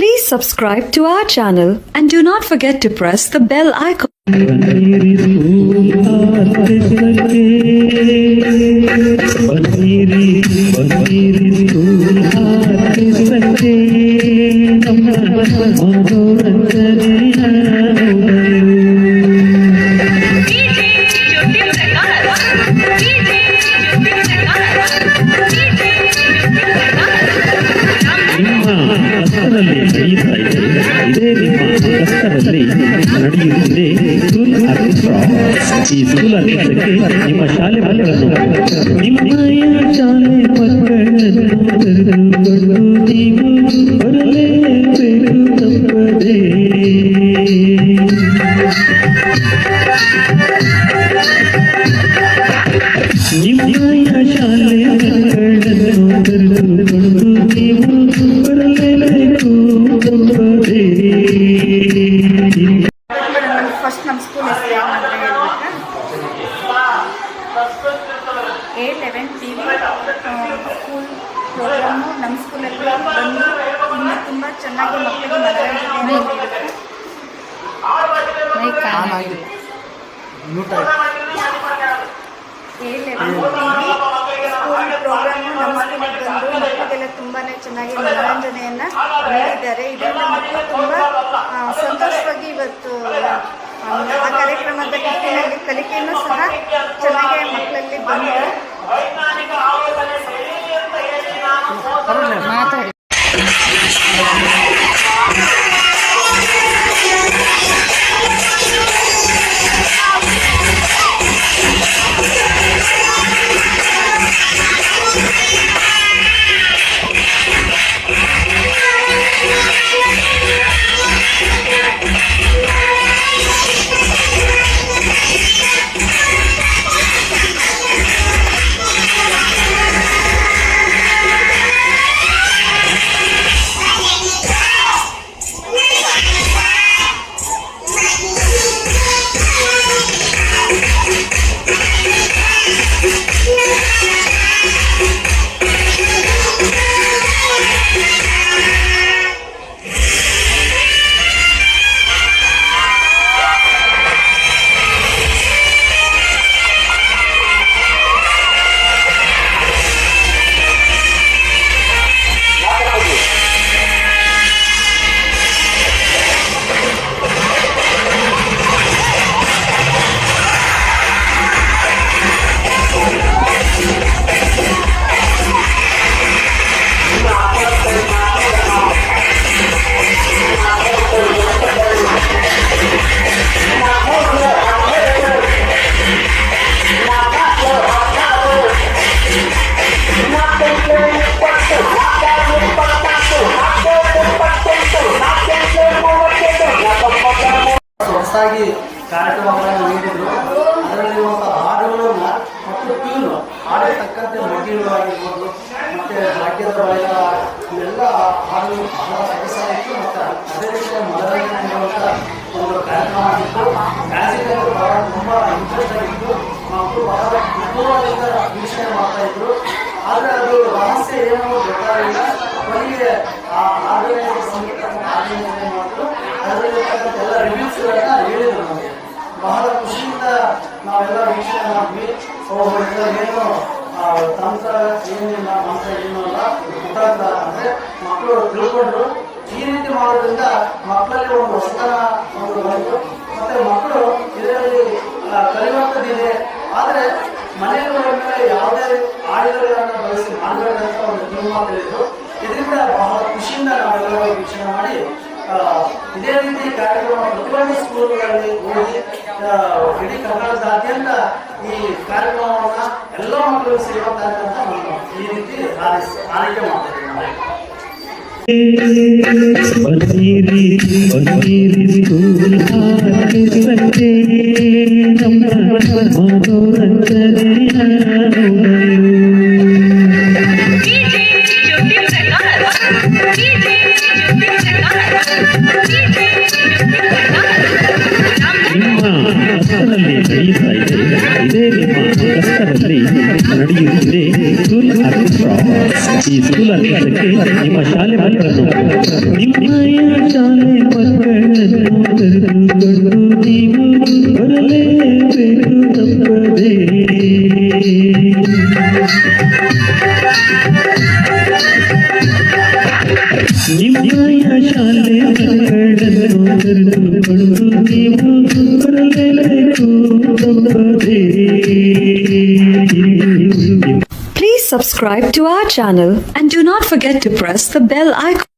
Please subscribe to our channel and do not forget to press the bell icon. ಇದೇ ನಿಮ್ಮ ಕಷ್ಟದಲ್ಲಿ ನಡೆಯುತ್ತಿದೆ school orchestra. ಈ school ಆರ್ಕೆಸ್ಟ್ರಾಕ್ಕೆ ನಿಮ್ಮ ಶಾಲೆ ಮಕ್ಕಳನ್ನು ನಿಮ್ಮಯ ಶಾಲೆ ಮಕ್ಕಳನ್ನು ಕರೆದುಕೊಂಡು ನೀವು ಬರಲೇಬೇಕು ತಪ್ಪದೆ. ನಿಮ್ಮಯ ಶಾಲೆ ಮಕ್ಕಳನ್ನು ಕರೆದುಕೊಂಡು ನೀವು ಬರಲೇಬೇಕು ತಪ್ಪದೆ. ಫಸ್ಟ್ ನಮ್ಮ ಸ್ಕೂಲ್ ಹೆಸರು ಏನಂತ ಹೇಳ್ಬೇಕಾ, A11 TV ಸ್ಕೂಲ್ ಪ್ರೋಗ್ರಾಮು ನಮ್ಮ ಸ್ಕೂಲಲ್ಲಿ ಬಂದು ಇನ್ನೂ ತುಂಬ ಚೆನ್ನಾಗಿ ಮಕ್ಕಳಿಗೆ ಮನರಂಜನೆ ನೀಡುತ್ತೆ. A11 TV ಸ್ಕೂಲ್ ಪ್ರೋಗ್ರಾಮು ನಮ್ಮ ಸ್ಕೂಲಿಗೆ ಬಂದು ಮಕ್ಕಳಿಗೆಲ್ಲ ತುಂಬಾ ಚೆನ್ನಾಗಿ ಮನರಂಜನೆಯನ್ನು ನೀಡಿದ್ದಾರೆ. ಇದರಿಂದ ಮಕ್ಕಳು ತುಂಬ ಸಂತೋಷವಾಗಿ ಇವತ್ತು ಆ ಕಾರ್ಯಕ್ರಮದ ಕಲಿಕೆಯನ್ನು ಸಹ ಚೆನ್ನಾಗಿ ಮಕ್ಕಳಲ್ಲಿ ಬಂದಿದೆ. ಮಾತಾಡಿ ಹೊಸದಾಗಿ ಕಾರ್ಯಕ್ರಮಗಳನ್ನು ನೀಡಿದರು. ಅದರಲ್ಲಿರುವಂಥ ಹಾಡುಗಳನ್ನು ಮತ್ತು ಟ್ಯೂನು ಹಾಡಿಗೆ ತಕ್ಕಂತೆ ಮೆಟ್ಟಿಗಳಾಗಿರ್ಬೋದು ಮತ್ತು ಭಾಗ್ಯದ ಬಳಿಕ ಇವೆಲ್ಲ ಹಾಡುಗಳು ಬಹಳ ಸೊಗಸಾಗಿತ್ತು ಮತ್ತು ಅದೇ ರೀತಿಯ ಮನರಂಜನೆ ನೀಡುವಂಥ ಒಂದು ಕಾರ್ಯಕ್ರಮ ಆಗಿತ್ತು. ಮ್ಯಾಜಿಕ್ ಬಹಳ ತುಂಬ ಇಂಟ್ರೆಸ್ಟ್ ಆಗಿತ್ತು. ಮಕ್ಕಳು ಬಹಳ ಕುತೂಹಲದಿಂದ ವೀಕ್ಷಣೆ ಮಾಡ್ತಾಯಿದ್ರು. ಆದರೆ ಅದು ರಹಸ್ಯ ಏನೋ ಗೊತ್ತಾಗಲಿಲ್ಲ. ಕೊನೆಗೆ ಆ ಆರ್ಗನೈಸರ್ ಸಂಗೀತ ಆರ್ಗನೈಸರ್ ಮಾಡಿದ್ರು. ಅದರಲ್ಲಿರ್ತಕ್ಕಂಥ ಎಲ್ಲ ರಿವ್ಯೂಸ್ಗಳನ್ನ ಹೇಳಿದರು ನಮಗೆ. ಬಹಳ ಖುಷಿಯಿಂದ ನಾವೆಲ್ಲ ವೀಕ್ಷಣೆ ಮಾಡಿದ್ವಿ. ಏನು ತಂತ್ರ ಏನಿಲ್ಲ, ಮಂತ್ರ ಏನೂ ಅಲ್ಲ, ಮುಖಾಂತರ ಅಂದರೆ ಮಕ್ಕಳು ತಿಳ್ಕೊಂಡ್ರು. ಈ ರೀತಿ ಮಾಡೋದ್ರಿಂದ ಮಕ್ಕಳಲ್ಲಿ ಒಂದು ಹೊಸತನ ಒಂದು ಬಂತು. ಮತ್ತು ಮಕ್ಕಳು ಇದರಲ್ಲಿ ಕಲಿಯುವಂಥದ್ದಿದೆ. ಆದರೆ ಮನೆಗಳ ಮೇಲೆ ಯಾವುದೇ ಆಯುಧಗಳನ್ನು ಬಳಸಿ ಮಾಡಬೇಕಂತ ಒಂದು ತೀರ್ಮಾನ ತಿಳಿದ್ರು. ಇದರಿಂದ ಬಹಳ ಖುಷಿಯಿಂದ ನಾವೆಲ್ಲರೂ ವೀಕ್ಷಣೆ ಮಾಡಿ ಇದೇ ರೀತಿ ಕಾರ್ಯಕ್ರಮ ಪ್ರತಿಯೊಂದು ಸ್ಕೂಲ್ಗಳಲ್ಲಿ ಹೋಗಿ ಇಡೀ ಕರ್ನಾಟಕದಾದ್ಯಂತ ಈ ಕಾರ್ಯಕ್ರಮವನ್ನು ಎಲ್ಲ ಮಕ್ಕಳು ಸೇರುವಂತ ನಾನು ಈ ರೀತಿ ಆರೈಕೆ ಮಾಡ್ತೇನೆ. ಇದೇ ನಿಮ್ಮ ಕಷ್ಟದಲ್ಲಿ ನಡೆಯುತ್ತಿದೆ ಸ್ಕೂಲ್ ಆರ್ಕೆಸ್ಟ್ರಾ. ಈ ಸ್ಕೂಲ್ ಆರ್ಕೆಸ್ಟ್ರಾಕ್ಕೆ ನಿಮ್ಮ ಶಾಲೆ ಮಕ್ಕಳನ್ನು ನಿಮ್ಮಯ ತಪ್ಪದೆ ನಿಮ್ಮಯ ಶಾಲೆ ಮಕ್ಕಳನ್ನು ಕರೆದುಕೊಂಡು ನೀವು ಬರಲೇಬೇಕು ತಪ್ಪದೆ. Please subscribe to our channel and do not forget to press the bell icon.